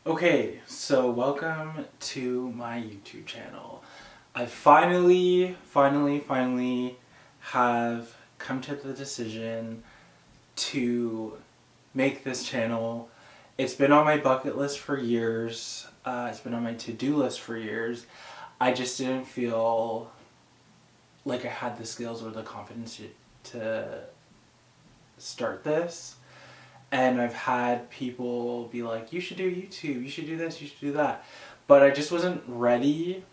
Okay, so welcome to my YouTube channel. I finally have come to the decision to make this channel. It's been on my bucket list for years. It's been on my to-do list for years. I just didn't feel like I had the skills or the confidence to start this. And I've had people be like, you should do YouTube, you should do this, you should do that. But I just wasn't ready.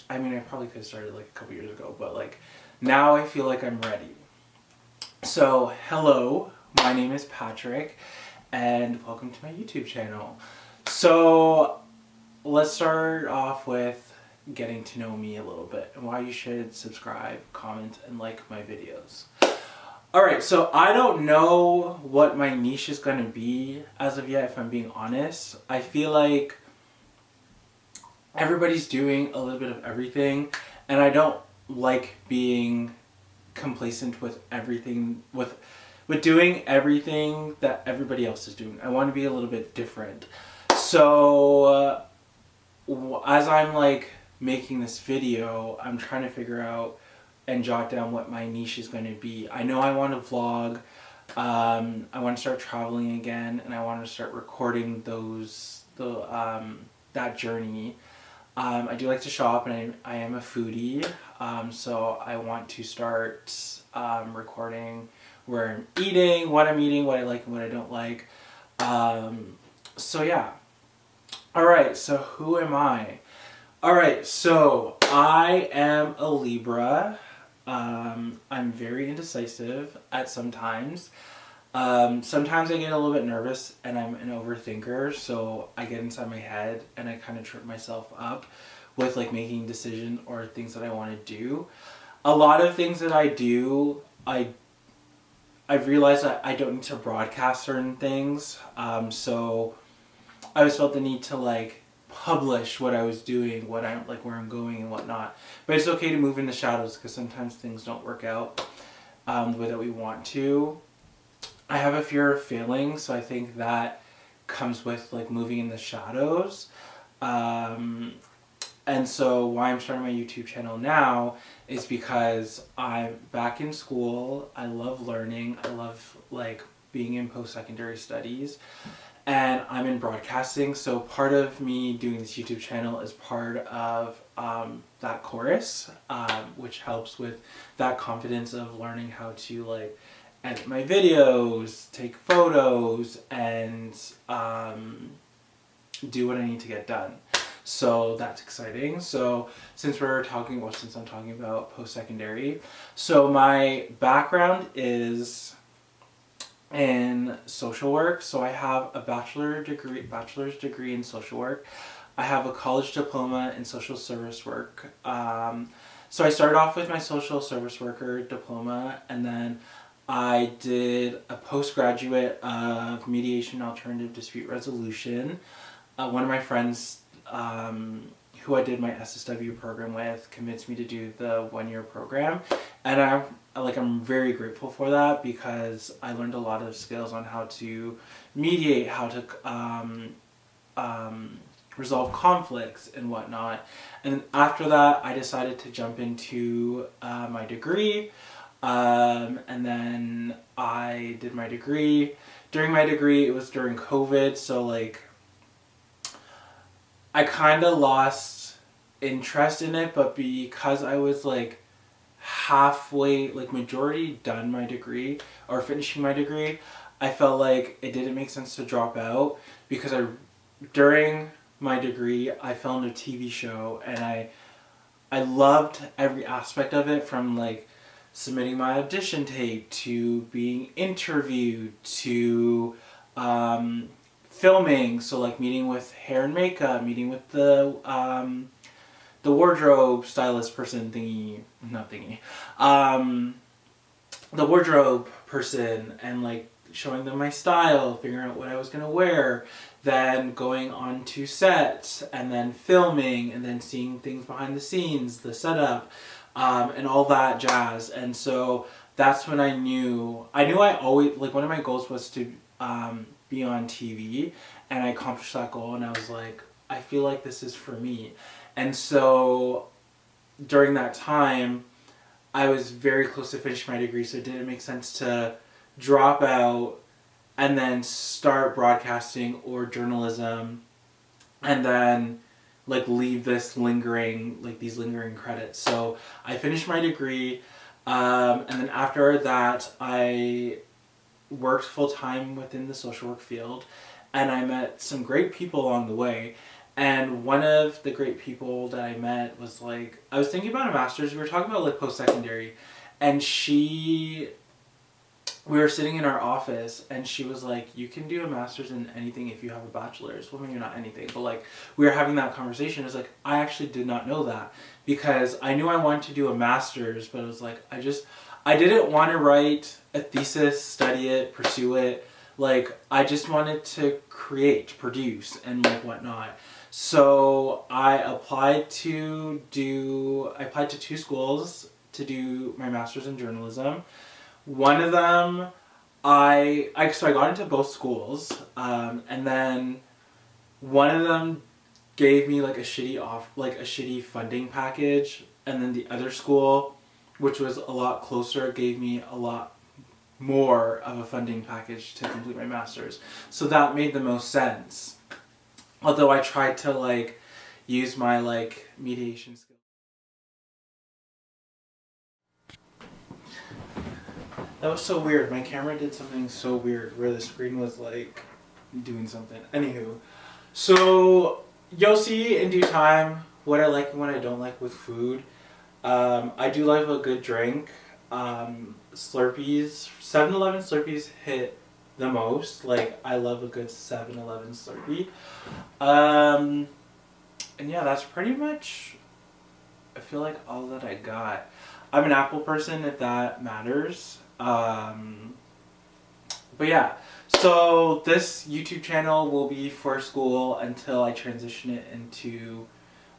I mean, I probably could have started like a couple years ago, but like now I feel like I'm ready. So, hello, my name is Patrick, and welcome to my YouTube channel. So, let's start off with getting to know me a little bit and why you should subscribe, comment, and like my videos. Alright, so I don't know what my niche is going to be as of yet, if I'm being honest. I feel like everybody's doing a little bit of everything, and I don't like being complacent with everything, with doing everything that everybody else is doing. I want to be a little bit different. So, as I'm like making this video, I'm trying to figure out and jot down what my niche is going to be. I know I want to vlog. I want to start traveling again, and I want to start recording that journey. I do like to shop, and I am a foodie, so I want to start recording where I'm eating, what I like and what I don't like. So yeah. Alright, so who am I? Alright, so I am a Libra. I'm very indecisive at sometimes. Sometimes I get a little bit nervous and I'm an overthinker, so I get inside my head and I kind of trip myself up with like making decisions or things that I want to do. A lot of things that I do, I've realized that I don't need to broadcast certain things, so I always felt the need to like publish what I was doing, what I'm like, where I'm going and whatnot. But it's okay to move in the shadows because sometimes things don't work out the way that we want to. I have a fear of failing, so I think that comes with like moving in the shadows. And so why I'm starting my YouTube channel now is because I'm back in school. I love learning. I love like being in post-secondary studies. And I'm in broadcasting, so part of me doing this YouTube channel is part of that course, which helps with that confidence of learning how to like edit my videos, take photos, and do what I need to get done. So that's exciting. So since I'm talking about post-secondary, so my background is in social work. So I have a bachelor's degree in social work. I have a college diploma in social service work. So I started off with my social service worker diploma, and then I did a postgraduate of mediation alternative dispute resolution. One of my friends who I did my SSW program with convinced me to do the 1-year program, and I'm very grateful for that because I learned a lot of skills on how to mediate, how to resolve conflicts and whatnot. And after that, I decided to jump into my degree, and then I did my degree. During my degree, it was during COVID, so like I kind of lost interest in it, but because I was like halfway, like majority done my degree or finishing my degree, I felt like it didn't make sense to drop out because during my degree I filmed a TV show and I loved every aspect of it, from like submitting my audition tape to being interviewed to filming, so like meeting with hair and makeup, meeting with the wardrobe stylist person the wardrobe person, and like showing them my style, figuring out what I was going to wear, then going on to set, and then filming, and then seeing things behind the scenes, the setup, and all that jazz. And so that's when I knew I always, like, one of my goals was to be on TV, and I accomplished that goal, and I was like, I feel like this is for me. And so during that time, I was very close to finishing my degree, so it didn't make sense to drop out and then start broadcasting or journalism and then like leave this lingering, like these lingering credits. So I finished my degree, and then after that I worked full-time within the social work field, and I met some great people along the way. And one of the great people that I met was like, I was thinking about a master's, we were talking about like post-secondary, and we were sitting in our office, and she was like, you can do a master's in anything if you have a bachelor's. Well, maybe not anything, but like, we were having that conversation. It was like, I actually did not know that, because I knew I wanted to do a master's, but it was like, I didn't want to write a thesis, study it, pursue it. Like, I just wanted to create, produce, and like whatnot. So I applied to 2 schools to do my master's in journalism. One of them, so I got into both schools, and then one of them gave me like a shitty funding package, and then the other school, which was a lot closer, gave me a lot more of a funding package to complete my master's. So that made the most sense. Although I tried to like use my like mediation skills. That was so weird. My camera did something so weird where the screen was like doing something. Anywho, so you'll see in due time what I like and what I don't like with food. I do love a good drink. Slurpees, 7-Eleven Slurpees hit the most. Like, I love a good 7-Eleven Slurpee. And yeah, that's pretty much, I feel like, all that I got. I'm an Apple person, if that matters. But yeah, so this YouTube channel will be for school until I transition it into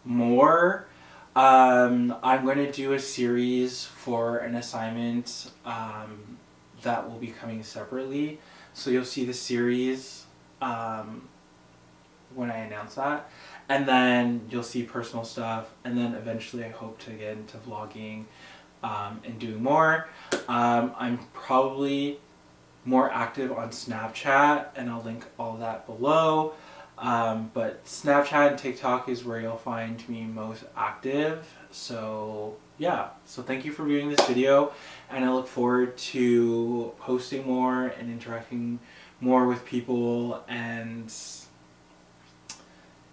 more. I'm going to do a series for an assignment that will be coming separately. So you'll see the series when I announce that. And then you'll see personal stuff. And then eventually I hope to get into vlogging and doing more. I'm probably more active on Snapchat, and I'll link all that below. But Snapchat and TikTok is where you'll find me most active. So yeah, so thank you for viewing this video, and I look forward to posting more and interacting more with people, and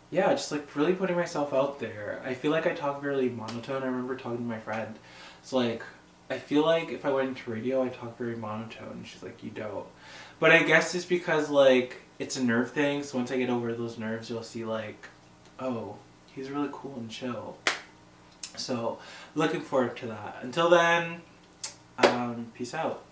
yeah, just like really putting myself out there. I feel like I talk very monotone. I remember talking to my friend. It's like, I feel like if I went into radio, I talk very monotone. She's like, you don't. But I guess it's because like it's a nerve thing. So once I get over those nerves, you'll see like, oh, he's really cool and chill. So looking forward to that. Until then, peace out.